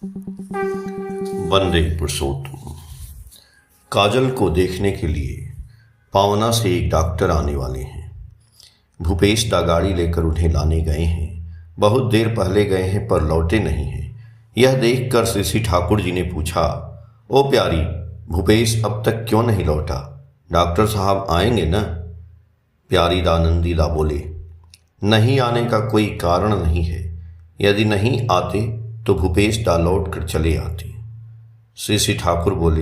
वंदे पुरुषोत्तम। काजल को देखने के लिए पावना से एक डॉक्टर आने वाले हैं। भूपेश दा गाड़ी लेकर उन्हें लाने गए हैं। बहुत देर पहले गए हैं पर लौटे नहीं हैं। यह देखकर श्री ठाकुर जी ने पूछा, ओ प्यारी, भूपेश अब तक क्यों नहीं लौटा? डॉक्टर साहब आएंगे न? प्यारी दा नंदीला बोले, नहीं आने का कोई कारण नहीं है। यदि नहीं आते तो भूपेश दा लौट कर चले आते। श्री ठाकुर बोले,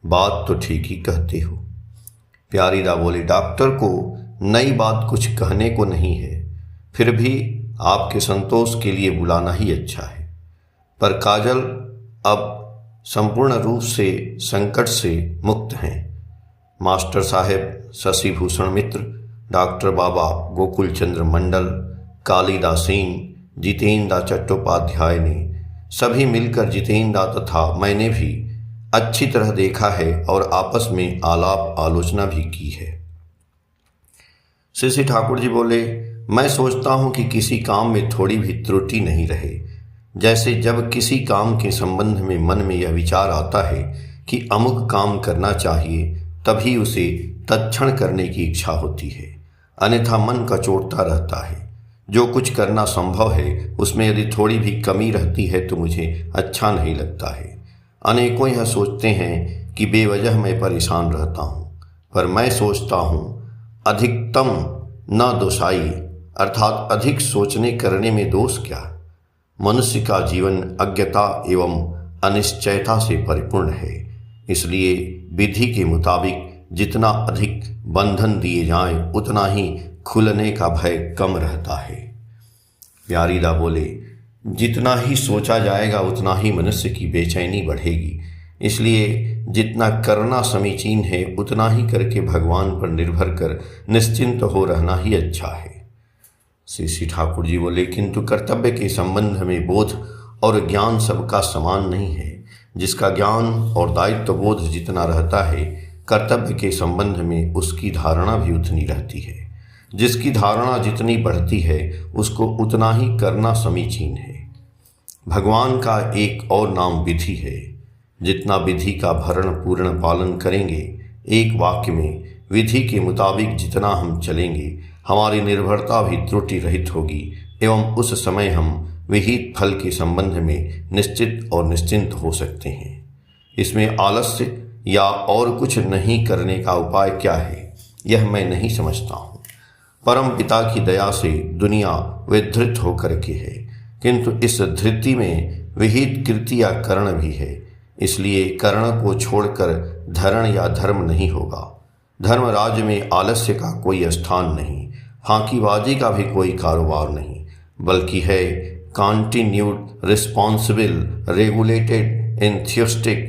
बात तो ठीक ही कहते हो। प्यारी दा बोले, डॉक्टर को नई बात कुछ कहने को नहीं है, फिर भी आपके संतोष के लिए बुलाना ही अच्छा है। पर काजल अब संपूर्ण रूप से संकट से मुक्त हैं। मास्टर साहेब शशि भूषण मित्र, डॉक्टर बाबा गोकुल चंद्र मंडल, कालिदा सिंह, जितेंद्र चट्टोपाध्याय ने सभी मिलकर जितेंद्र तथा मैंने भी अच्छी तरह देखा है और आपस में आलाप आलोचना भी की है। श्री ठाकुर जी बोले, मैं सोचता हूं कि किसी काम में थोड़ी भी त्रुटि नहीं रहे। जैसे जब किसी काम के संबंध में मन में यह विचार आता है कि अमुक काम करना चाहिए, तभी उसे तत्क्षण करने की इच्छा होती है, अन्यथा मन कचोटता रहता है। जो कुछ करना संभव है उसमें यदि थोड़ी भी कमी रहती है तो मुझे अच्छा नहीं लगता है। अनेकों यह सोचते हैं कि बेवजह मैं परेशान रहता हूँ, पर मैं सोचता हूँ अधिकतम न दोषाई, अर्थात अधिक सोचने करने में दोष क्या। मनुष्य का जीवन अज्ञता एवं अनिश्चयता से परिपूर्ण है, इसलिए विधि के मुताबिक जितना अधिक बंधन दिए जाएं उतना ही खुलने का भय कम रहता है। प्यारी दा बोले, जितना ही सोचा जाएगा उतना ही मनुष्य की बेचैनी बढ़ेगी, इसलिए जितना करना समीचीन है उतना ही करके भगवान पर निर्भर कर निश्चिंत हो रहना ही अच्छा है। श्री ठाकुर जी बोले, किंतु कर्तव्य के संबंध में बोध और ज्ञान सबका समान नहीं है। जिसका ज्ञान और दायित्व बोध जितना रहता है, कर्तव्य के संबंध में उसकी धारणा भी उतनी रहती है। जिसकी धारणा जितनी बढ़ती है उसको उतना ही करना समीचीन है। भगवान का एक और नाम विधि है। जितना विधि का भरण पूर्ण पालन करेंगे, एक वाक्य में विधि के मुताबिक जितना हम चलेंगे, हमारी निर्भरता भी त्रुटि रहित होगी एवं उस समय हम विहित फल के संबंध में निश्चित और निश्चिंत हो सकते हैं। इसमें आलस्य या और कुछ नहीं करने का उपाय क्या है, यह मैं नहीं समझता हूँ। परम पिता की दया से दुनिया विधृत होकर के है, किंतु इस धृति में विहित कृति या कर्ण भी है, इसलिए कर्ण को छोड़कर धरण या धर्म नहीं होगा। धर्म राज्य में आलस्य का कोई स्थान नहीं, फांकीबाजी का भी कोई कारोबार नहीं, बल्कि है continued, responsible, regulated, enthusiastic,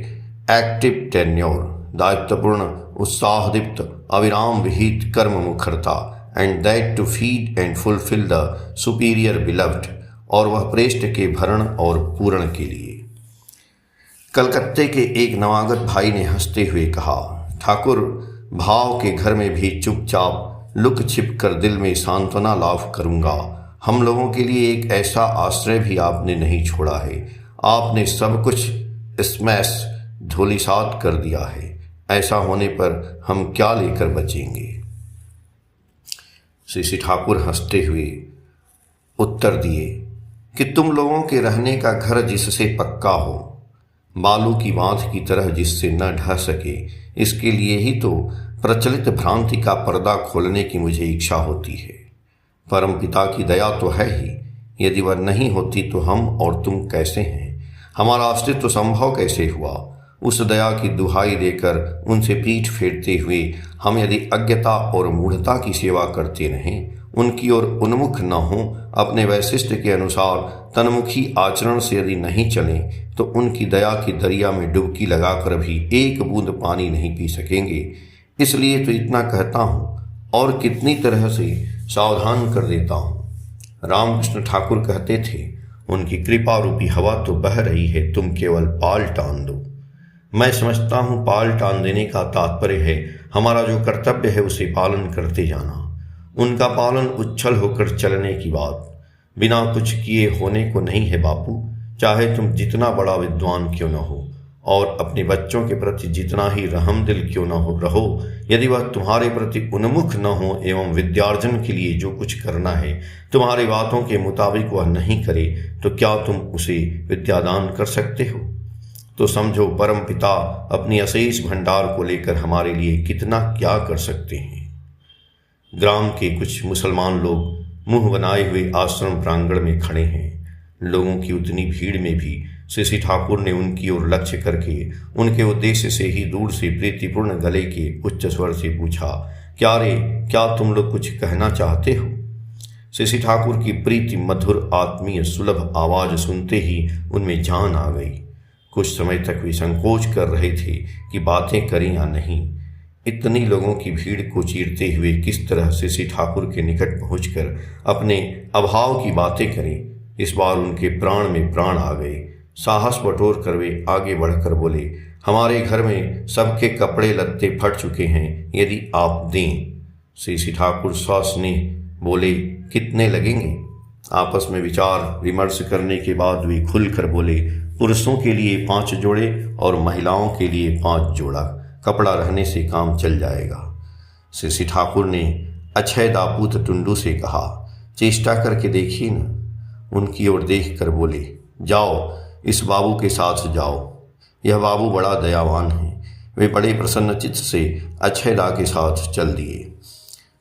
active tenure, दायित्वपूर्ण, उत्साहदीप्त, अविराम विहित कर्म मुखरता, and that to feed and fulfil the superior beloved, और वह प्रेष्ठ के भरण और पूर्ण के लिए। कलकत्ते के एक नवागत भाई ने हंसते हुए कहा, ठाकुर, भाव के घर में भी चुपचाप लुक छिप कर दिल में सांत्वना लाभ करूंगा। हम लोगों के लिए एक ऐसा आश्रय भी आपने नहीं छोड़ा है। आपने सब कुछ स्मैश धूलिसात कर दिया है। ऐसा होने पर हम क्या लेकर बचेंगे? श्री ठाकुर हंसते हुए उत्तर दिए कि तुम लोगों के रहने का घर जिससे पक्का हो, बालू की बांध की तरह जिससे न ढह सके, इसके लिए ही तो प्रचलित भ्रांति का पर्दा खोलने की मुझे इच्छा होती है। परम पिता की दया तो है ही, यदि वह नहीं होती तो हम और तुम कैसे हैं, हमारा अस्तित्व संभव कैसे हुआ? उस दया की दुहाई देकर उनसे पीठ फेरते हुए हम यदि अज्ञता और मूढ़ता की सेवा करते रहें, उनकी ओर उन्मुख न हों, अपने वैशिष्ट के अनुसार तन्मुखी आचरण से यदि नहीं चलें, तो उनकी दया की दरिया में डुबकी लगाकर भी एक बूंद पानी नहीं पी सकेंगे। इसलिए तो इतना कहता हूँ और कितनी तरह से सावधान कर देता हूँ। रामकृष्ण ठाकुर कहते थे, उनकी कृपा रूपी हवा तो बह रही है, तुम केवल पाल टान दो। मैं समझता हूँ पाल टान देने का तात्पर्य है हमारा जो कर्तव्य है उसे पालन करते जाना। उनका पालन उच्छल होकर चलने की बात बिना कुछ किए होने को नहीं है बापू। चाहे तुम जितना बड़ा विद्वान क्यों न हो और अपने बच्चों के प्रति जितना ही रहमदिल क्यों न हो रहो, यदि वह तुम्हारे प्रति उन्मुख न हो एवं विद्यार्जन के लिए जो कुछ करना है तुम्हारी बातों के मुताबिक वह नहीं करे, तो क्या तुम उसे विद्यादान कर सकते हो? तो समझो परम पिता अपनी अशेष भंडार को लेकर हमारे लिए कितना क्या कर सकते हैं। ग्राम के कुछ मुसलमान लोग मुंह बनाए हुए आश्रम प्रांगण में खड़े हैं। लोगों की उतनी भीड़ में भी श्री ठाकुर ने उनकी ओर लक्ष्य करके उनके उद्देश्य से ही दूर से प्रीतिपूर्ण गले के उच्च स्वर से पूछा, क्या रे, क्या तुम लोग कुछ कहना चाहते हो? श्री ठाकुर की प्रीति मधुर आत्मीय सुलभ आवाज सुनते ही उनमें जान आ गई। कुछ समय तक वे संकोच कर रहे थे कि बातें करें या नहीं। इतनी लोगों की भीड़ को चीरते हुए किस तरह श्री ठाकुर के निकट पहुंचकर अपने अभाव की बातें करें, इस बार उनके प्राण में प्राण आ गए। साहस बटोर कर वे आगे बढ़कर बोले, हमारे घर में सबके कपड़े लत्ते फट चुके हैं, यदि आप दें। श्री ठाकुर सस्नेह बोले, कितने लगेंगे? आपस में विचार विमर्श करने के बाद वे खुलकर बोले, पुरुषों के लिए 5 जोड़े और महिलाओं के लिए 5 जोड़ा कपड़ा रहने से काम चल जाएगा। श्री ठाकुर ने अक्षय दापूत टुंडू से कहा, चेष्टा करके देखिए न। उनकी ओर देख कर बोले, जाओ इस बाबू के साथ जाओ, यह बाबू बड़ा दयावान है। वे बड़े प्रसन्नचित्त से अक्षयदा के साथ चल दिए।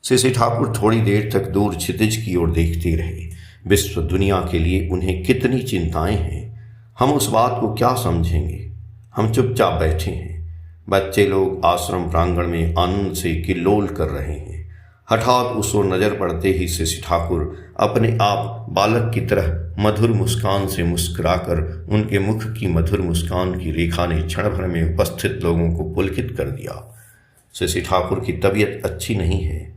श्री ठाकुर थोड़ी देर तक दूर क्षितिज की ओर देखते रहे। विश्व दुनिया के लिए उन्हें कितनी चिंताएं हैं, हम उस बात को क्या समझेंगे। हम चुपचाप बैठे हैं। बच्चे लोग आश्रम प्रांगण में आनंद से किल्लोल कर रहे हैं। हठात उस ओर नजर पड़ते ही श्री ठाकुर अपने आप बालक की तरह मधुर मुस्कान से मुस्कुराकर उनके मुख की मधुर मुस्कान की रेखा ने क्षण भर में उपस्थित लोगों को पुलकित कर दिया। श्री ठाकुर की तबीयत अच्छी नहीं है,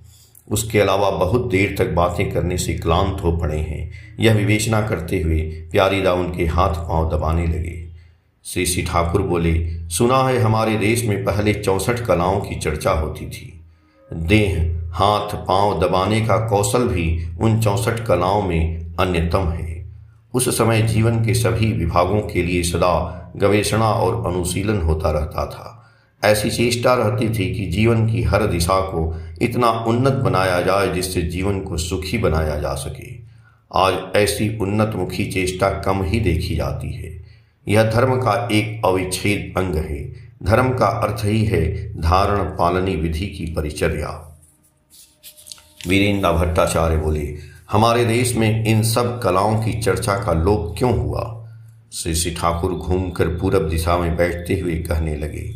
उसके अलावा बहुत देर तक बातें करने से क्लांत हो पड़े हैं। यह विवेचना करते हुए प्यारीदा उनके हाथ पांव दबाने लगे। श्री ठाकुर बोले, सुना है हमारे देश में पहले 64 कलाओं की चर्चा होती थी। देह, हाथ पांव दबाने का कौशल भी उन 64 कलाओं में अन्यतम है। उस समय जीवन के सभी विभागों के लिए सदा गवेषणा और अनुशीलन होता रहता था। ऐसी चेष्टा रहती थी कि जीवन की हर दिशा को इतना उन्नत बनाया जाए जिससे जीवन को सुखी बनाया जा सके। आज ऐसी उन्नतमुखी चेष्टा कम ही देखी जाती है। यह धर्म का एक अविच्छेद अंग है। धर्म का अर्थ ही है धारण पालनी विधि की परिचर्या। वीरेंद्र भट्टाचार्य बोले, हमारे देश में इन सब कलाओं की चर्चा का लोप क्यों हुआ? श्री ठाकुर घूमकर पूरब दिशा में बैठते हुए कहने लगे,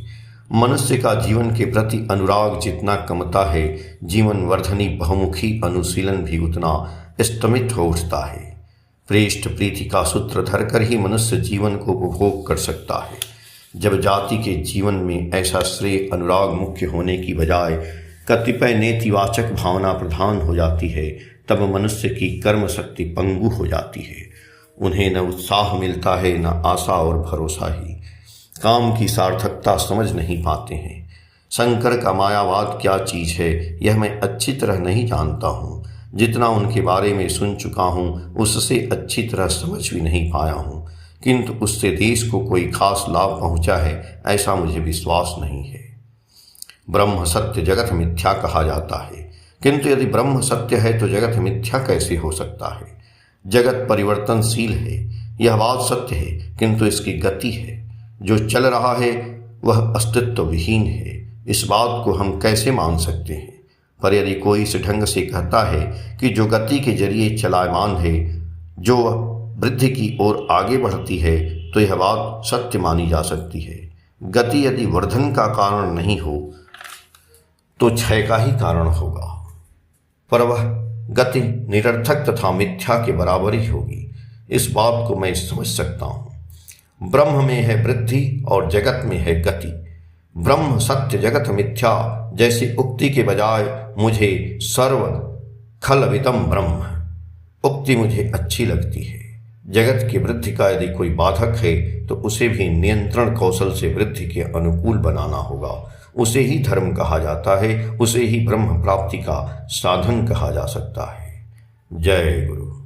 मनुष्य का जीवन के प्रति अनुराग जितना कमता है, जीवन वर्धनी बहुमुखी अनुशीलन भी उतना स्तमित हो उठता है। श्रेष्ठ प्रीति का सूत्र धरकर ही मनुष्य जीवन को उपभोग कर सकता है। जब जाति के जीवन में ऐसा श्रेय अनुराग मुख्य होने की बजाय कतिपय नेतिवाचक भावना प्रधान हो जाती है, तब मनुष्य की कर्म शक्ति पंगु हो जाती है। उन्हें न उत्साह मिलता है, न आशा और भरोसा ही। काम की सार्थकता समझ नहीं पाते हैं। शंकर का मायावाद क्या चीज है यह मैं अच्छी तरह नहीं जानता हूँ। जितना उनके बारे में सुन चुका हूँ उससे अच्छी तरह समझ भी नहीं पाया हूँ, किंतु उससे देश को कोई खास लाभ पहुँचा है ऐसा मुझे विश्वास नहीं है। ब्रह्म सत्य जगत मिथ्या कहा जाता है, किंतु यदि ब्रह्म सत्य है तो जगत मिथ्या कैसे हो सकता है? जगत परिवर्तनशील है, यह बात सत्य है, किंतु इसकी गति है। जो चल रहा है वह अस्तित्व विहीन है। इस बात को हम कैसे मान सकते हैं? पर यदि कोई इस ढंग से कहता है कि जो गति के जरिए चलायमान है, जो वृद्धि की ओर आगे बढ़ती है, तो यह बात सत्य मानी जा सकती है। गति यदि वर्धन का कारण नहीं हो तो क्षय का ही कारण होगा, पर वह गति निरर्थक तथा मिथ्या के बराबर ही होगी। इस बात को मैं समझ सकता हूँ। ब्रह्म में है वृद्धि और जगत में है गति। ब्रह्म सत्य जगत मिथ्या जैसी उक्ति के बजाय मुझे सर्व खलविदम ब्रह्म उक्ति मुझे अच्छी लगती है। जगत की वृद्धि का यदि कोई बाधक है तो उसे भी नियंत्रण कौशल से वृद्धि के अनुकूल बनाना होगा। उसे ही धर्म कहा जाता है, उसे ही ब्रह्म प्राप्ति का साधन कहा जा सकता है। जय गुरु।